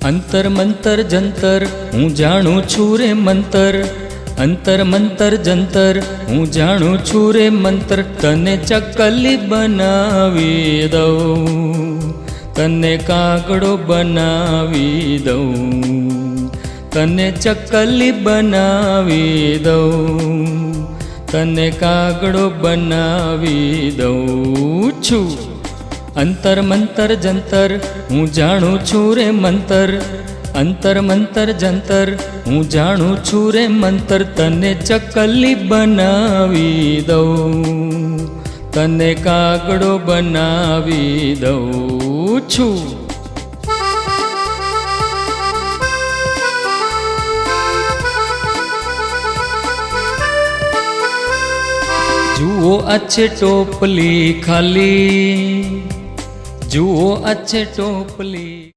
અંતર મંતર જંતર હું જાણું છું રે મંતર, અંતર મંતર જંતર હું જાણું છું રે મંતર. તને ચકલી બનાવી દઉં, તને કાગડો બનાવી દઉં, તને ચકલી બનાવી દઉં, તને કાગડો બનાવી દઉં છું. અંતર મંતર જંતર હું જાણું છું રે મંતર, અંતર મંતર જંતર હું જાણું છું રે મંતર. તને ચકલી બનાવી દઉં, તને કાગડો બનાવી દઉં છું. જુઓ આ છે ટોપલી ખાલી, જુઓ આ છે ટોપલી.